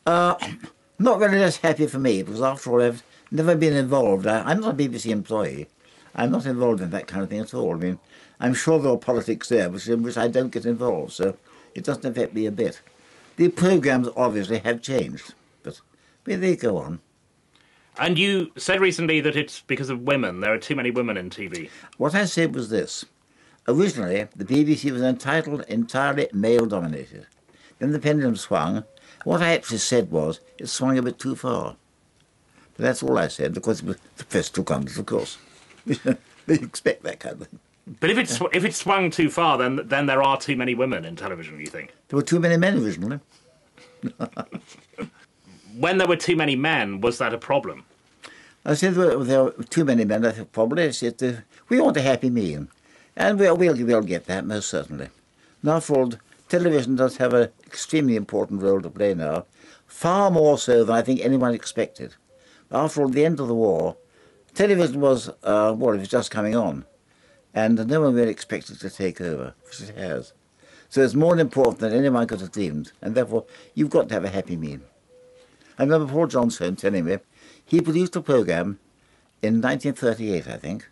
Not really less happy for me, because after all, I've never been involved. I'm not a BBC employee. I'm not involved in that kind of thing at all. I mean, I'm sure there are politics there, in which I don't get involved, so it doesn't affect me a bit. The programmes obviously have changed, but they go on. And you said recently that it's because of women. There are too many women in TV. What I said was this. Originally, the BBC was entirely male-dominated. Then the pendulum swung. What I actually said was, it swung a bit too far. But that's all I said, because the press took on it, of course. They expect that kind of thing. But if it swung too far, then there are too many women in television, you think? There were too many men originally. When there were too many men, was that a problem? I said there were too many men, I think probably. I said, we want a happy mean. And we'll get that, most certainly. Now, after all, television does have an extremely important role to play now, far more so than I think anyone expected. After all, the end of the war, television was, it was just coming on, and no one really expected to take over, which it has. So it's more important than anyone could have dreamed, and therefore you've got to have a happy mean. I remember Paul Johnson telling me he produced a programme in 1938, I think,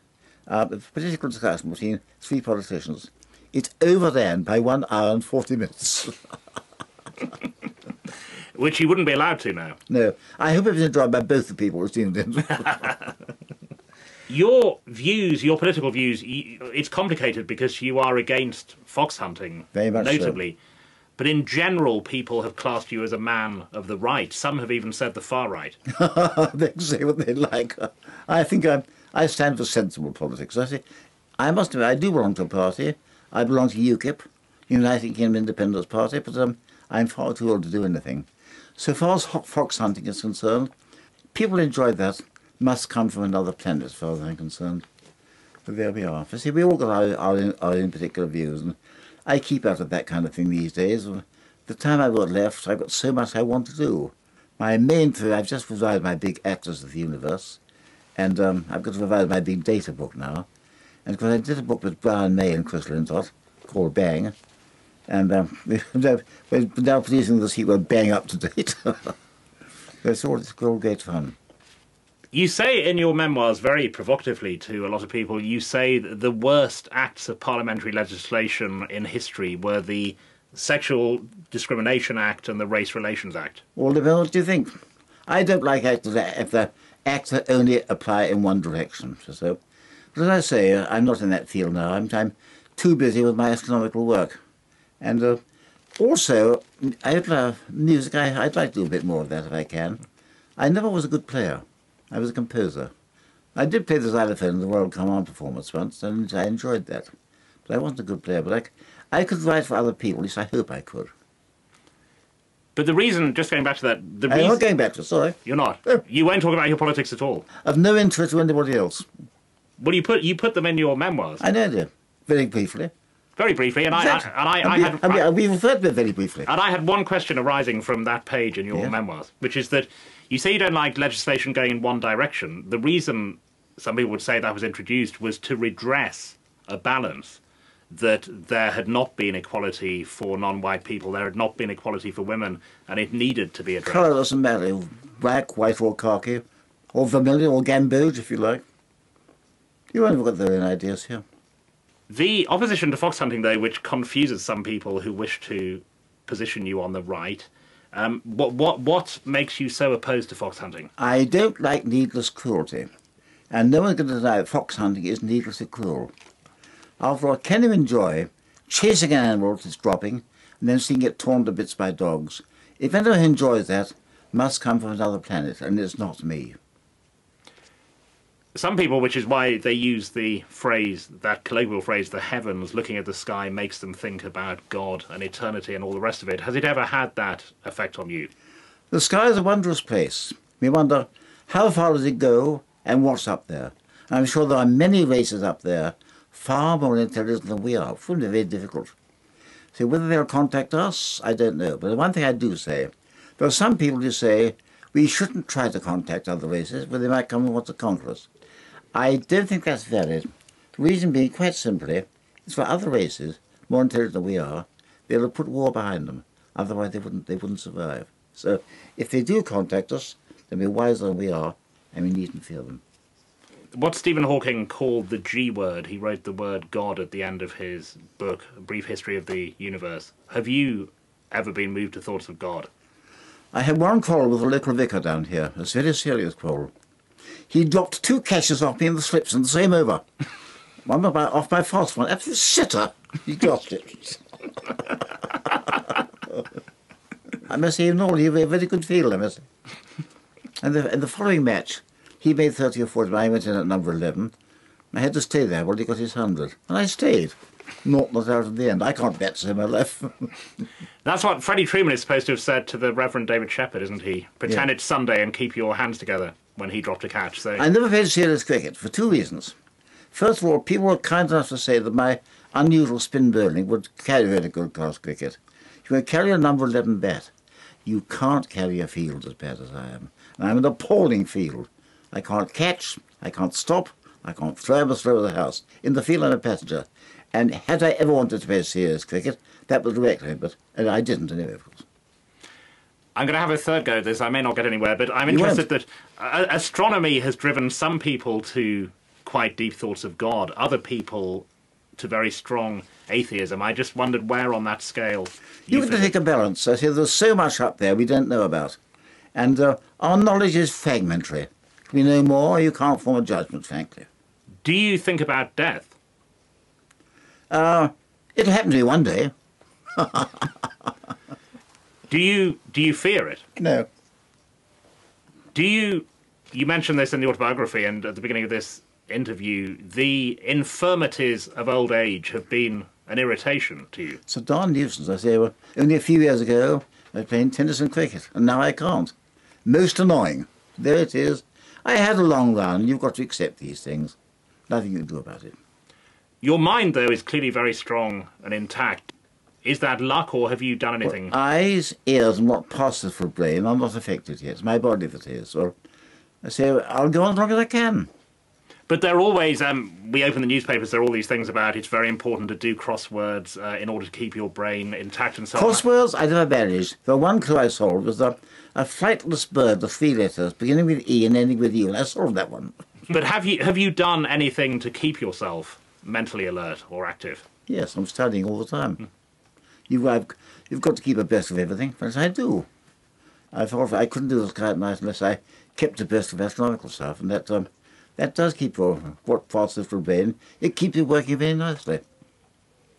a political discussion between three politicians. It's overran by 1 hour and 40 minutes. Which you wouldn't be allowed to now. No. I hope it was enjoyed by both the people who tuned in. Your views, your political views, it's complicated because you are against fox hunting, very much notably. So. But in general, people have classed you as a man of the right. Some have even said the far right. They can say what they like. I think I stand for sensible politics. I must admit, I do belong to a party. I belong to UKIP, United Kingdom Independence Party, but I'm far too old to do anything. So far as fox hunting is concerned, people enjoy that must come from another planet, as far as I'm concerned. But there we are. You see, we all got our own particular views, and I keep out of that kind of thing these days. The time I've got left, I've got so much I want to do. My main thing, I've just revised my big Atlas of the Universe, and I've got to revise my big data book now. And because I did a book with Brian May and Chris Lintott called Bang, and we're now producing the sequel Bang Up to Date. It's all great fun. You say in your memoirs, very provocatively to a lot of people, you say that the worst acts of parliamentary legislation in history were the Sexual Discrimination Act and the Race Relations Act. Well, what do you think? I don't like acts if the acts only apply in one direction. So, but as I say, I'm not in that field now. I'm too busy with my astronomical work. And also, music, I'd like to do a bit more of that if I can. I never was a good player. I was a composer. I did play the xylophone in the Royal Command performance once, and I enjoyed that. But I wasn't a good player. But I could write for other people, at least I hope I could. But the reason, just going back to that... I'm not going back to it, sorry. You're not? Oh. You won't talk about your politics at all? Of no interest to anybody else. Well, you put them in your memoirs. I know, dear. Very briefly. Very briefly, we referred to it very briefly. And I had one question arising from that page in your memoirs, which is that you say you don't like legislation going in one direction. The reason some people would say that was introduced was to redress a balance, that there had not been equality for non-white people, there had not been equality for women, and it needed to be addressed. Colour doesn't matter, black, white or khaki, or vermilion or gamboge, if you like. You haven't got their own ideas here. The opposition to fox hunting, though, which confuses some people who wish to position you on the right, what makes you so opposed to fox hunting? I don't like needless cruelty, and no one's going to deny that fox hunting is needlessly cruel. After all, can you enjoy chasing an animal that's dropping and then seeing it torn to bits by dogs? If anyone enjoys that, it must come from another planet, and it's not me. Some people, which is why they use the phrase, that colloquial phrase, the heavens, looking at the sky makes them think about God and eternity and all the rest of it. Has it ever had that effect on you? The sky is a wondrous place. We wonder, how far does it go and what's up there? And I'm sure there are many races up there far more intelligent than we are. It would be very difficult. So whether they'll contact us, I don't know. But the one thing I do say, there are some people who say we shouldn't try to contact other races, but they might come and want to conquer us. I don't think that's valid. The reason being, quite simply, is for other races, more intelligent than we are, they'll have put war behind them. Otherwise they wouldn't survive. So if they do contact us, they'll be wiser than we are, and we needn't fear them. What Stephen Hawking called the G word, he wrote the word God at the end of his book, A Brief History of the Universe. Have you ever been moved to thoughts of God? I had one quarrel with a local vicar down here, a very serious quarrel. He dropped 2 caches off me in the slips and the same over. One off my fast one, absolute sitter. He dropped it. I must say, no, he had a very good field, I must say. And in the following match, he made 30 or 40, I went in at number 11. I had to stay there while he got his 100. And I stayed. Not out at the end. I can't bet so my life. That's what Freddie Truman is supposed to have said to the Reverend David Shepherd, isn't he? Pretend it's Sunday and keep your hands together when he dropped a catch. So I never played serious cricket for 2 reasons. First of all, people were kind enough to say that my unusual spin bowling would carry in a good class cricket. You can carry a number 11 bat. You can't carry a field as bad as I am. And I'm an appalling field. I can't catch, I can't stop, I can't throw, I must throw the house. In the field I'm a passenger. And had I ever wanted to play serious cricket, that was directly, but I didn't anyway, of course. I'm going to have a third go at this. I may not get anywhere, but I'm interested that astronomy has driven some people to quite deep thoughts of God, other people to very strong atheism. I just wondered where on that scale you have to take a balance. I say there's so much up there we don't know about. And our knowledge is fragmentary. If we know more, you can't form a judgment, frankly. Do you think about death? It'll happen to me one day. Do you fear it? No. You mentioned this in the autobiography and at the beginning of this interview, the infirmities of old age have been an irritation to you. It's a darn nuisance. I say, well, only a few years ago I was playing tennis and cricket, and now I can't. Most annoying. There it is. I had a long run. You've got to accept these things. Nothing you can do about it. Your mind, though, is clearly very strong and intact. Is that luck, or have you done anything? Well, eyes, ears, and what passes for brain are not affected yet. It's my body that is. Well, I say, I'll go on as long as I can. But there are always, we open the newspapers, there are all these things about it's very important to do crosswords in order to keep your brain intact and so on. Crosswords I never managed. The one clue I solved was a flightless bird with 3 letters, beginning with E and ending with U, and I solved that one. But have you done anything to keep yourself mentally alert or active? Yes, I'm studying all the time. You've got to keep abreast of everything, as I do. I thought I couldn't do this kind of night unless I kept abreast of astronomical stuff, and that does keep what parts of the brain. It keeps it working very nicely.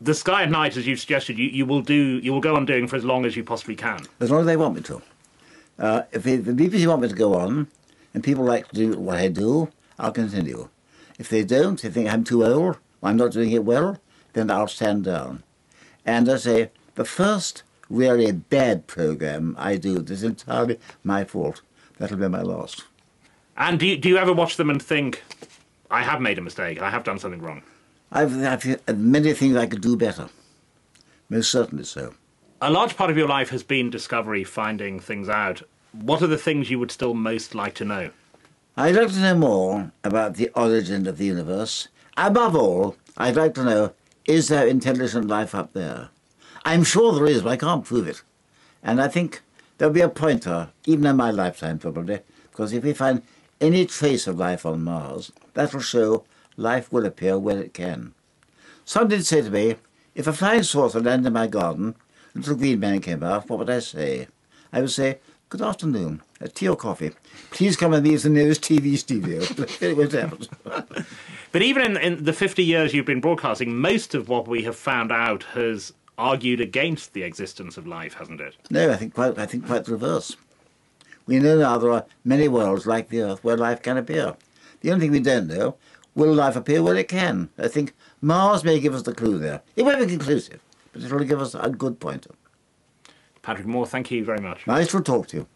The Sky at Night, as you've suggested, you will go on doing for as long as you possibly can. As long as they want me to. If the BBC want me to go on, and people like to do what I do, I'll continue. If they don't, they think I'm too old, or I'm not doing it well, then I'll stand down. And I say, the first really bad programme I do is entirely my fault. That'll be my last. And do you ever watch them and think, I have made a mistake, I have done something wrong? I've many things I could do better. Most certainly so. A large part of your life has been discovery, finding things out. What are the things you would still most like to know? I'd like to know more about the origin of the universe. Above all, I'd like to know, is there intelligent life up there? I'm sure there is, but I can't prove it. And I think there'll be a pointer, even in my lifetime probably, because if we find any trace of life on Mars, that'll show life will appear where it can. Somebody did say to me, if a flying saucer landed in my garden, a little green man came out, what would I say? I would say, good afternoon, tea or coffee. Please come with me to the nearest TV studio. It won't happen. But even in the 50 years you've been broadcasting, most of what we have found out has argued against the existence of life, hasn't it? No, I think quite the reverse. We know now there are many worlds like the Earth where life can appear. The only thing we don't know, will life appear where it can? I think Mars may give us the clue there. It won't be conclusive, but it'll give us a good pointer. Patrick Moore, thank you very much. Nice to talk to you.